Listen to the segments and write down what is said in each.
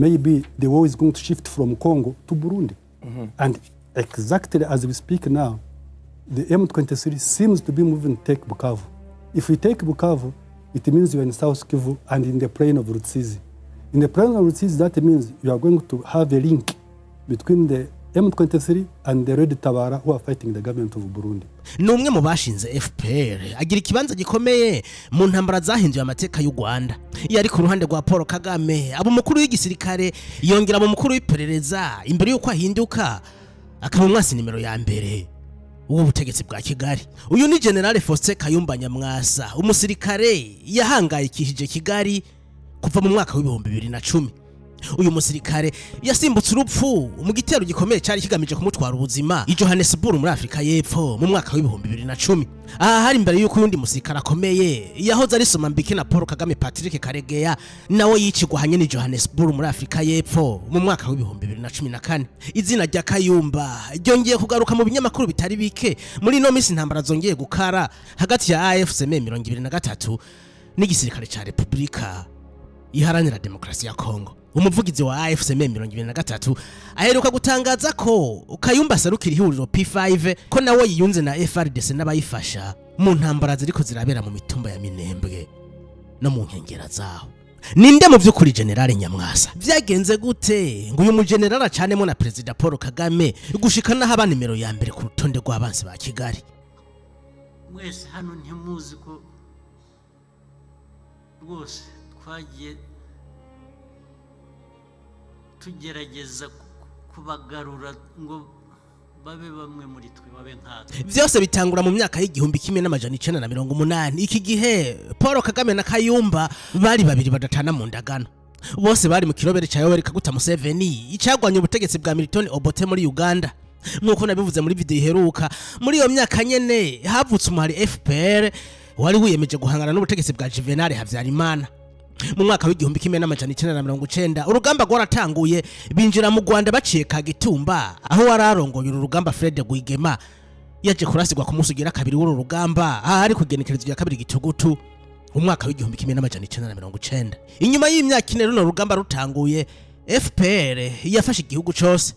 maybe the war is going to shift from Congo to Burundi. And exactly as we speak now, the M23 seems to be moving to take Bukavu. If we take Bukavu, it means you're in South Kivu and in the plain of Rutsizi. In the plain of Rutsizi, that means you are going to have a link between the M23 and the Red Tabara who are fighting the government of Burundi. Numwe mu bashinze FPR agira ikibanza gikomeye mu ntambara zahinduye amateka y'u Rwanda. Yari ku ruhande rwa Paul Kagame, abo mukuru w'igisirikare yongera mu mukuru w'iperereza imbere yuko ahinduka akaba umwasi nimero ya mbere ubutegetsi bwa Kigali. Uyu ni General Faustin Kayumba Nyamwasa, umusirikare yahangayikishije Kigali kuva mu mwaka wa 2010. Uyu musirikare yasimbutse urupfu mu gitero gikomeye cyari kigamije kumutwara ubuzima i Johannesburg muri Afrika y'Epfo mu mwaka wa 2010. Aha hari imbere yuko undi musirikare akomeye yahoze ari Somambike na Paul Kagame Patrick Karegeya nawe yicigwa hanye ni Johannesburg muri Afrika y'Epfo mu mwaka wa 2014. Izina rya Kayumba ryongeye kugaruka mu binyamakuru bitari bike muri no minsi intambara zongeye gukara hagati ya AFC M23 n'igisirikare cya Republika Iharanira Demokarasi ya Kongo. Umuvugizi wa AFC M23 aheruka gutangaza ko Kayumba sarukira ihuriro P5 ko nawe yiyunze na FRDC n'abayifasha mu ntambara ziriko zirabera mu mitumba ya Minembwe no mu nkengera zaho. Ninde mu vyukuri General Nyamwasa? Vyagenze gute ngo uyu mu general acanemo na President Paul Kagame gushikana haba nimero ya mbere ku rutonde rw'abansi ba Kigali? Mwese hano ntimuzi ko rwose twagiye tugerageza kubagarura ngo babe bamwe muri twe babe nkatwe. Vyose bitangura mu myaka y'igihumbi 1980. Iki gihe Paul Kagame na Kayumba bari babiri badatana mu ndagano. Bose bari mu kirobere cya Yoweri Kaguta Museveni icagwanye ubutegetsi bwa Milton Obote muri Uganda. Nuko nabivuze muri video iheruka, muri iyo myaka nyene havutse umuhari FPR wari wiyemeje guhangana n'ubutegetsi bwa Juvenal Habyarimana. Mu mwaka w'igihumbi 1990 urugamba rwaratanguye binjira mu Rwanda baciye Kagitumba aho wararongoye urugamba Fred Guigema yaje kurasigwa ku munsi ugira kabiri w'uru rugamba ari kugenekerezo ya kabiri gitugutu mu mwaka w'igihumbi 1990. Inyuma y'imyaka ine runo rugamba rutanguye FPR yafashe igihugu cyose.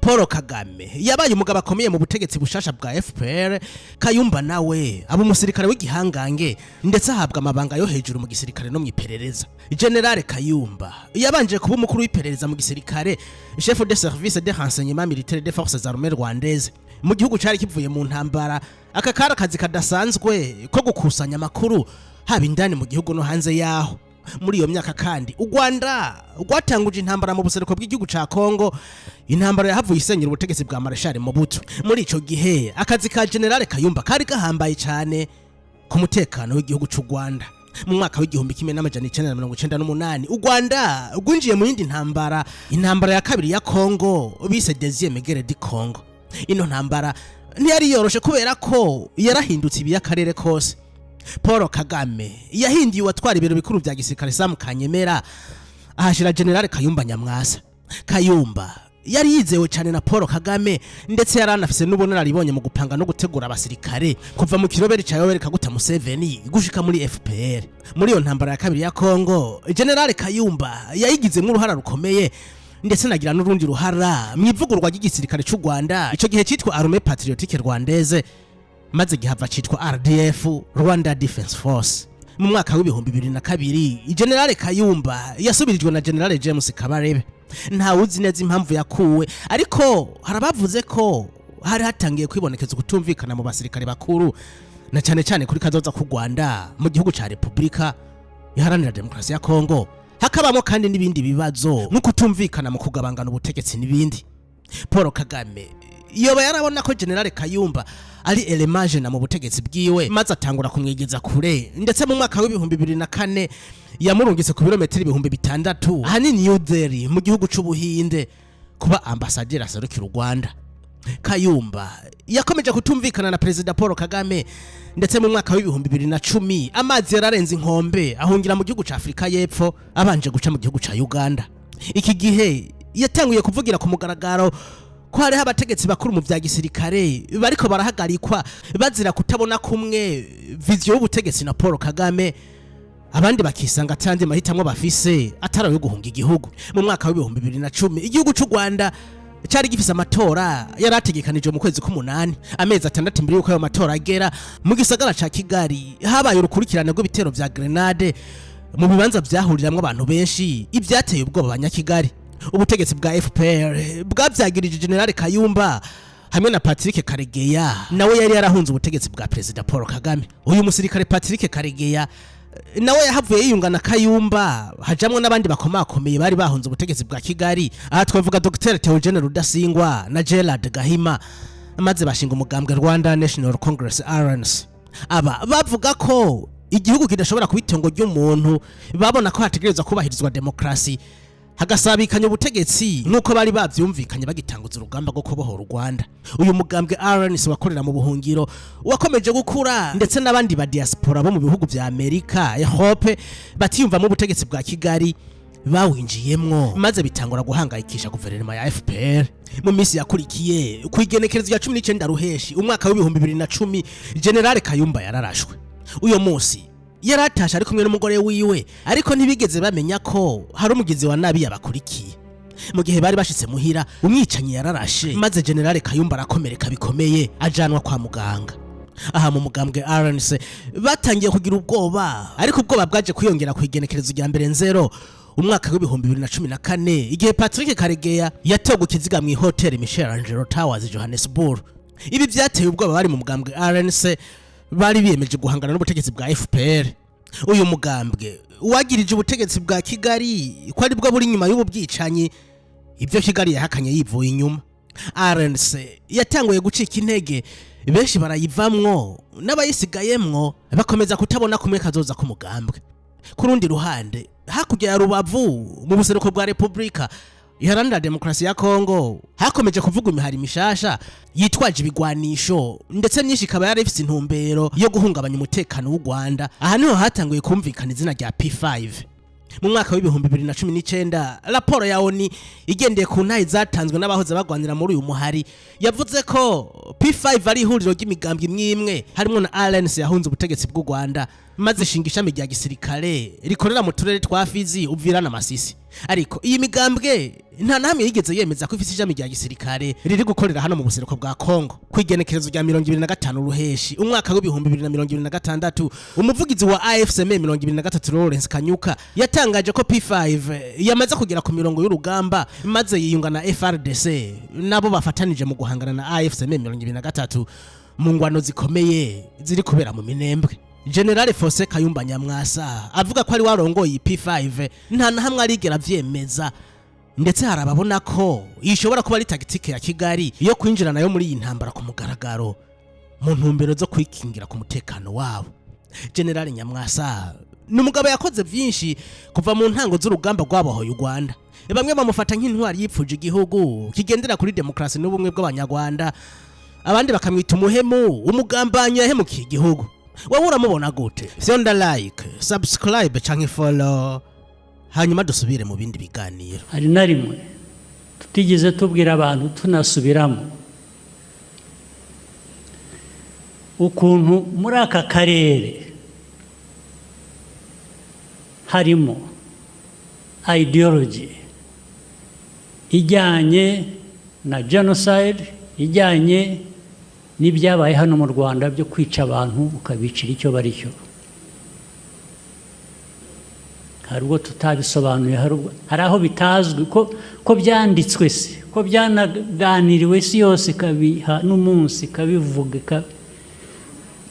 Paul Kagame yabaye umugabo akomeye mu butegetsi bushasha bwa FPR. Kayumba nawe aba umusirikare w'igihangange ndetse ahabwa amabanga yo hejuru mu gisirikare no mu iperereza. General Kayumba yabanje kuba umukuru w'iperereza mu gisirikare, chef de service de renseignement militaire des forces armées rwandaises mu gihugu cyari kivuye mu ntambara. Aka karakazi kadasanzwe ko gukusanya amakuru haba indani mu gihugu no hanze yaho. Muri iyo myaka kandi u Rwanda rwatanguje intambara mu buseruko bw'igihugu ca Kongo. Intambara yahavuye isenyera ubutegetsi bwa Marshal Mobutu. Muri ico gihe akazi ka General Kayumba kari gahambaye cyane ku mutekano w'igihugu cy'u Rwanda. Mu mwaka w'igihumbi 1998 u Rwanda rwinjiye mu yindi ntambara, intambara ya kabiri ya Kongo bise Deuxième Guerre du Congo. Ino ntambara ntiyari yoroshe kubera ko yarahindutse ibi y'akarere kose. Paul Kagame yahindiye watwara ibiro bikuru bya gisirikare Sam Kanyemera ahashira General Kayumba Nyamwasa. Kayumba yari yizewe cyane na Paul Kagame ndetse yaranafise n'ubunararibonye mu gupanga no gutegura abasirikare kuva mu kirobere cya Yoweri Kaguta Museveni gushika muri FPR. Muri iyo ntambara ya kabiri ya Kongo General Kayumba yayigizemo uruhara rukomeye ndetse nagira n'urundi ruhara mwivugurwa ry'igisirikare cy'u Rwanda ico gihe cyitwa Armée Patriotique Rwandaise maze gihava cyitwa RDF, Rwanda Defense Force. Mu mwaka wa 2002 General Kayumba yasubirijwe na General James Kabarebe. Nta uzi neza impamvu yakuwe, ariko harabavuze ko hari hatangiye kwibonekeza gutumvikana mu basirikare bakuru na cyane cyane kuri kazoza ku Rwanda mu gihugu cya Republika Iharanira Demokarasi ya Kongo. Hakabamo kandi n'ibindi bibazo nko kutumvikana mu kugabangana ubutegetsi n'ibindi. Paul Kagame yoba yarabona ko General Kayumba ari elemage na mu butegetsi bwiwe maze atangura kumwegeza kure, ndetse mu mwaka wa 2004 yamurungitse ku birometero 600 hanini New Delhi mu gihugu c'Ubuhinde kuba ambassadeur asarukira u Rwanda. Kayumba yakomeje kutumvikana na President Paul Kagame ndetse mu mwaka wa 2010 amazi yararenze inkombe ahungira mu gihugu ca Afrika y'Epfo abanje guca mu gihugu ca Uganda. Iki gihe yatanguye kuvugira ku mugaragaro ko hari abategetsi bakuru mu bya gisirikare bariko barahagarikwa bazira kutabona kumwe vision y'ubutegetsi na Paul Kagame abandi bakisanga atandi mahitamwe bafise atari yo guhunga igihugu. Mu mwaka wa 2010 igihugu cy'u Rwanda cyari gifise amatora yarategekanije mu kwezi k'umunani, amezi 6 mbere yuko ayo matora agera. Mu gisagara ca Kigali habaye urukurikirane rw'ibitero vya grenade mu bibanza vyahuriramwe abantu benshi, ivyateye ubwoba abanyakigali. Ubutegetsi bwa FPR bwavyagirije General Kayumba hamwe na Patrick Karegeya, nawe yari yarahunze ubutegetsi bwa President Paul Kagame. Uyu musirikare Patrick Karegeya nawe yahavuye yiyungana Kayumba, hajamwe n'abandi bakomakomeye bari bahunze ubutegetsi bwa Kigali. Aha twavuga Dr. Theogene Rudasingwa na Gerard Gahima, maze bashinga umugambwe Rwanda National Congress RNC. Aba bavuga ko igihugu kidashobora kubitongo ry'umuntu, babona ko hategerezwa kubahirizwa demokrasi, hagasabikanya ubutegetsi nuko bari bavyumvikanye bagitanguza urugamba rwo kubohora u Rwanda. Uyu mugambwe RNC wakorera mu buhungiro wakomeje gukura, ndetse n'abandi ba diaspora bo mu bihugu vya Amerika, Europe batiyumva mu butegetsi bwa Kigali bawinjiyemwo, maze bitangura guhangayikisha guverinoma ya FPR. Mu minsi yakurikiye ku igenekerezo ya 19 Ruheshi umwaka wa 2010 General Kayumba yararashwe. Uyo munsi yaratasha ari kumwe n'umugore wiwe, ariko ntibigeze bamenya ko hari umugizi wa nabi yabakurikiye. Mu gihe bari bashitse muhira, umwicanyi yararashe, maze General Kayumba arakomereka bikomeye, ajanwa kwa muganga. Aha mu mugambwe RNC batangiye kugira ubwoba, ariko ubwoba bwaje kwiyongera ku igenekerezo rya mbere nzero umwaka wa 2014 igihe Patrick Karegeya yatowe gukiziga mu hotel Michel Angelo Towers Johannesburg. Ibi byateye ubwoba bari mu mugambwe RNC, bari biyemeje guhangana n'ubutegetsi bwa FPR. Uyu mugambwe wagirije ubutegetsi bwa Kigali ko ari bwo buri nyuma y'ubu bwicanyi, ibyo Kigali yahakanye yivuye inyuma. RNC yatanguye gucika intege, benshi barayivamwo, n'abayisigayemwo bakomeza kutabona kumwe kazoza ku mugambwe. Ku rundi ruhande, hakurya ya Rubavu mu buseruko bwa Republika Iharanira Demokarasi ya Kongo hakomeje kuvuga imihari mishasha yitwaje ibigwanisho, ndetse myinshi kaba yari ifite intumbero yo guhungabanya umutekano w'u Rwanda. Aha niho hatanguye kumvikana izina rya P5. Mu mwaka wa 2019 raporo ya ONU igendeye ku ntayi zatanzwe n'abahoze bagwanira muri uyu muhari yavuze ko P5 ari ihuriro ry'imigambwe imwe harimo na RNC yahunze ubutegetsi bw'u Rwanda, maze ishinga ishami rya gisirikare rikorera mu turere twa Fizi, Uvira na Masisi. Ariko iyi migambwe nta namwe yigeze yemeza ko ifite ishami rya gisirikare riri gukorera hano mu buseruko bwa Kongo. Kwigenekerezo rya 2025 Ruheshi umwaka wa 2026 umuvugizi wa AFCM 2023 Lawrence Kanyuka yatangaje ko P5 yamaze kugera ku mirongo y'urugamba, maze yiyunga na FRDC nabo bafatanije mu guhangana na AFCM 2023 mu ngwano zikomeye ziri kubera mu Minembwe. General Fose Kayumba Nyamwasa avuga ko ari warongoye P5 nta na hamwe arigera vyemeza, ndetse harababona ko ishobora kuba ari tactique ya Kigali yo kwinjira nayo muri iyi ntambara ku mugaragaro mu ntumbero zo kwikingira ku mutekano wabo. General Nyamwasa n'umugabo yakoze vyinshi kuva mu ntango z'urugamba rwabohoye u Rwanda. Bamwe bamufata nk'intwari yipfuje igihugu kigendera kuri demokrasi n'ubumwe bw'abanyarwanda, abandi bakamwita umuhemu, umugambanyi yahemukiye igihugu. Wowe uramubona gute? Fyonda like, subscribe canke follow, hanyuma dusubire mu bindi biganiro. Hari na rimwe tutigeze tubwira abantu tunasubiramo ukuntu muri aka karere harimo ideology ijyanye na genocide, ijyanye n'ibyabaye hano mu Rwanda byo kwica abantu ukabicira icyo bari cyo. Hari ubwo tutabisobanuye, hari aho bitazwi ko byanditswe se, ko byanaganiriwe si yose kabiha n'umunsi kabivuga,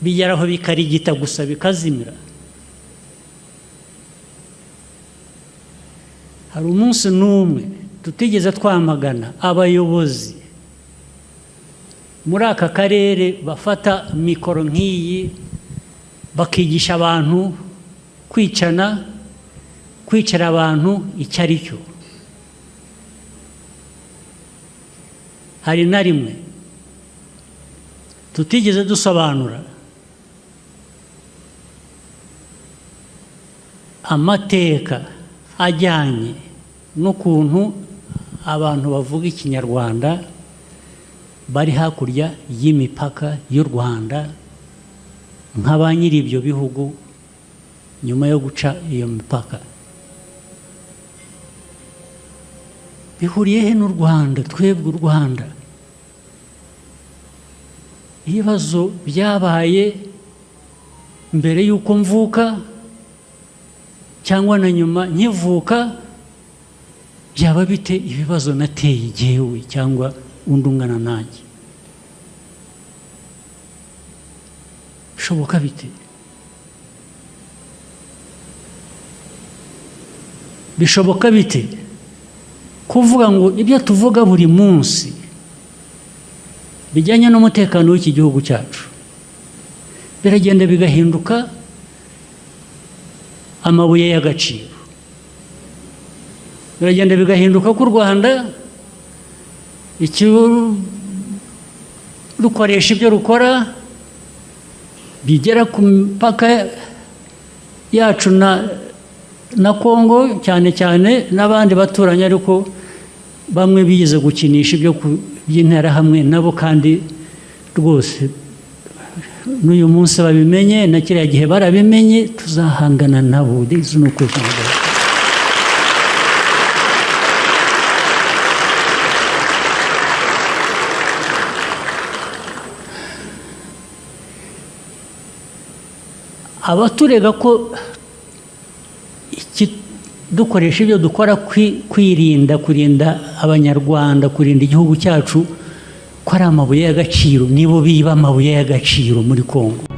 bigeraho bikarigita gusa bikazimira. Hari umunsi n'umwe tutigeze twamagana abayobozi muri aka karere bafata mikoro nk'iyi bakigisha abantu kwicana, kwicara abantu icyo ari cyo. Hari na rimwe tutigeze dusobanura amateka ajyanye n'ukuntu abantu bavuga ikinyarwanda bari hakurya y'imipaka y'u Rwanda nk'abanyiri ibyo bihugu nyuma yo guca iyo mipaka bihuriye he n'u Rwanda? Twebwe u Rwanda ibibazo byabaye mbere y'uko mvuka cyangwa na nyuma nkivuka byaba bite ibibazo nateye igihewe cyangwa undi ungana nanjye? bishoboka bite? bishoboka bite kuvuga ngo ibyo tuvuga buri munsi bijyanye n'umutekano w'iki gihugu cyacu biragenda bigahinduka amabuye y'agaciro, biragenda bigahinduka ko u Rwanda rukoresha ibyo rukora bigera ku mipaka yacu na Congo cyane cyane n'abandi baturanye, ariko bamwe bigize gukinisha ibyo by'interahamwe nabo, kandi rwose n'uyu munsi babimenye na kiriya gihe barabimenye, tuzahangana nabo. This no question about it. Abaturega ko dukoresha ibyo dukora kurinda abanyarwanda, kurinda igihugu cyacu, ko ari amabuye y'agaciro, nibo biba amabuye y'agaciro muri Congo.